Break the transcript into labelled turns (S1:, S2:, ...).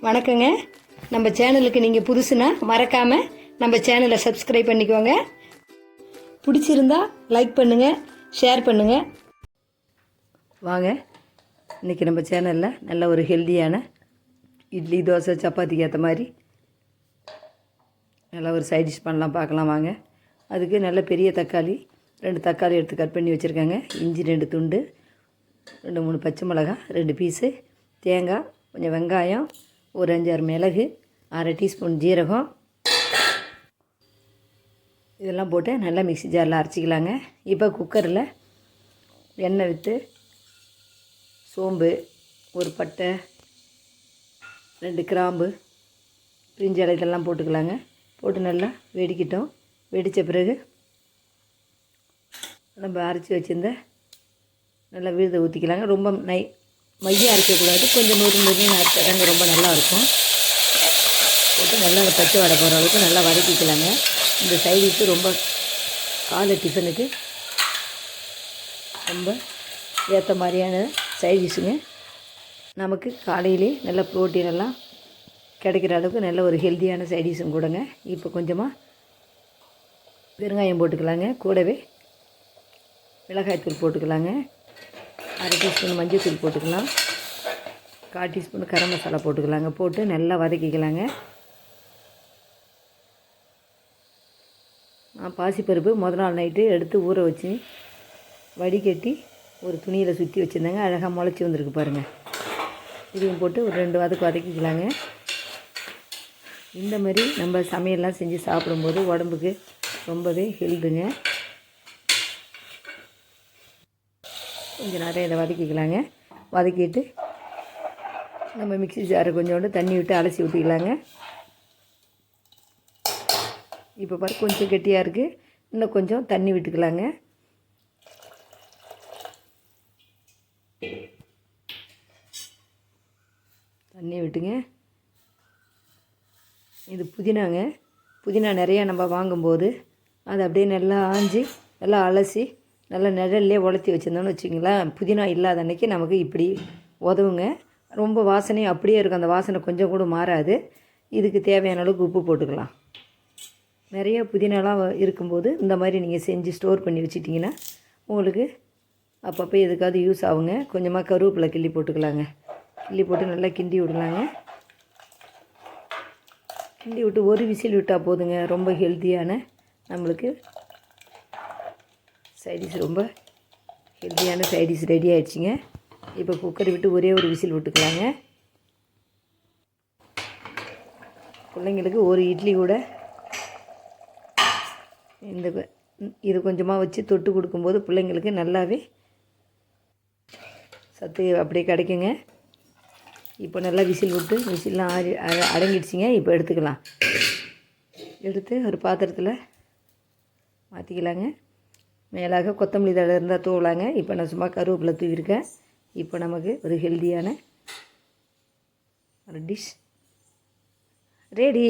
S1: வணக்கங்க. நம்ம சேனலுக்கு நீங்கள் புதுசுனா மறக்காமல் நம்ம சேனலை சப்ஸ்கிரைப் பண்ணிக்கோங்க. பிடிச்சிருந்தா லைக் பண்ணுங்கள், ஷேர் பண்ணுங்கள். வாங்க, இன்றைக்கி நம்ம சேனலில் நல்ல ஒரு ஹெல்த்தியான இட்லி, தோசை, சப்பாத்திக்கு ஏற்ற மாதிரி நல்ல ஒரு சைட் டிஷ் பண்ணலாம், பார்க்கலாம் வாங்க. அதுக்கு நல்ல பெரிய தக்காளி 2 தக்காளி எடுத்து கட் பண்ணி வச்சுருக்காங்க. இஞ்சி 2 துண்டு, 2-3 பச்சை மிளகாய், 2 பீஸு தேங்காய், கொஞ்சம் வெங்காயம், ஒரு 5-6 மிளகு, 1/2 டீஸ்பூன் ஜீரகம், இதெல்லாம் போட்டு நல்லா மிக்ஸி ஜாரில் அரைச்சிக்கலாங்க. இப்போ குக்கரில் எண்ணெய் விட்டு சோம்பு, ஒரு பட்டை, 2 கிராம்பு, பிரிஞ்சி இலை இதெல்லாம் போட்டுக்கலாங்க. போட்டு நல்லா வெடிக்கட்டும். வெடித்த பிறகு நம்ம அரைச்சி வச்சுருந்த நல்லா விழுதை ஊற்றிக்கலாங்க. ரொம்ப மையம் அரைக்கக்கூடாது, கொஞ்சம் நொறுன்னு அரைச்சாங்க ரொம்ப நல்லாயிருக்கும். போட்டு நல்லா பச்சை வடை போகிற அளவுக்கு நல்லா வதக்கிக்கலாங்க. இந்த சைடிஷு ரொம்ப காலை டிஃபனுக்கு ரொம்ப ஏற்ற மாதிரியான சைடிஷுங்க. நமக்கு காலையிலே நல்ல ப்ரோட்டீன் எல்லாம் கிடைக்கிற அளவுக்கு நல்ல ஒரு ஹெல்த்தியான சைடிஷும் கூடங்க. இப்போ கொஞ்சமாக பெருங்காயம் போட்டுக்கலாங்க. கூடவே மிளகாய்த்தூள் போட்டுக்கலாங்க. 1/2 டீஸ்பூன் மஞ்சள் தூள் போட்டுக்கலாம். 1/4 டீஸ்பூன் கரம் மசாலா போட்டுக்கலாங்க. போட்டு நல்லா வதக்கிக்கலாங்க. நான் பாசிப்பருப்பு முதல் நாள் நைட்டு எடுத்து ஊற வச்சு வடிகட்டி ஒரு துணியில் சுற்றி வச்சுருந்தாங்க. அழகாக முளைச்சி வந்திருக்கு பாருங்கள். இதையும் போட்டு ஒரு 2 வதக்கிக்கலாங்க. இந்த மாதிரி நம்ம சமையல்லாம் செஞ்சு சாப்பிடும்போது உடம்புக்கு ரொம்பவே ஹெல்த்துங்க. கொஞ்சம் நிறைய இதை வதக்கிக்கலாங்க. வதக்கிட்டு நம்ம மிக்ஸி ஜாரை கொஞ்சோண்டு தண்ணி விட்டு அலசி ஊற்றிக்கலாங்க. இப்போ பாரு கொஞ்சம் கெட்டியாக இருக்குது, இன்னும் கொஞ்சம் தண்ணி விட்டுக்கலாங்க. தண்ணி விட்டுங்க. இது புதினாங்க. புதினா நிறையா நம்ம வாங்கும்போது அதை அப்படியே நல்லா ஆஞ்சி நல்லா அலசி நல்லா நிழல்லே உலர்த்தி வச்சுருந்தோம்னு வச்சுக்கிங்களேன், புதினா இல்லாத அன்றைக்கி நமக்கு இப்படி உதவுங்க. ரொம்ப வாசனையும் அப்படியே இருக்கும், அந்த வாசனை கொஞ்சம் கூட மாறாது. இதுக்கு தேவையான அளவுக்கு உப்பு போட்டுக்கலாம். நிறைய புதினாலாம் இருக்கும்போது இந்த மாதிரி நீங்கள் செஞ்சு ஸ்டோர் பண்ணி வச்சிட்டிங்கன்னா உங்களுக்கு அப்பப்போ எதுக்காவது யூஸ் ஆகுங்க. கொஞ்சமாக கருவேப்பிலை கிள்ளி போட்டுக்கலாங்க. கிள்ளி போட்டு நல்லா கிண்டி விடலாங்க. கிண்டி விட்டு ஒரு விசில் விட்டால் போதுங்க. ரொம்ப ஹெல்த்தியான நம்மளுக்கு சைடிஷ், ரொம்ப ஹெல்த்தியான சைடிஷ் ரெடி ஆகிடுச்சிங்க. இப்போ குக்கரை விட்டு ஒரே ஒரு விசில் விட்டுக்கலாங்க. பிள்ளைங்களுக்கு ஒரு இட்லி கூட இது கொஞ்சமாக வச்சு தொட்டு கொடுக்கும்போது பிள்ளைங்களுக்கு நல்லாவே சத்து அப்படியே கிடைக்குங்க. இப்போ நல்லா விசில் விட்டு விசில்லாம் அடங்கிடுச்சிங்க. இப்போ எடுத்துக்கலாம். எடுத்து ஒரு பாத்திரத்தில் மாற்றிக்கலாங்க. மேலாக கொத்தமல்லி தழை இருந்தால் தூவலாங்க. இப்போ நான் சும்மா கருவேப்பிலை தூவிருக்கேன். இப்போ நமக்கு ஒரு ஹெல்த்தியான ஒரு டிஷ் ரெடி.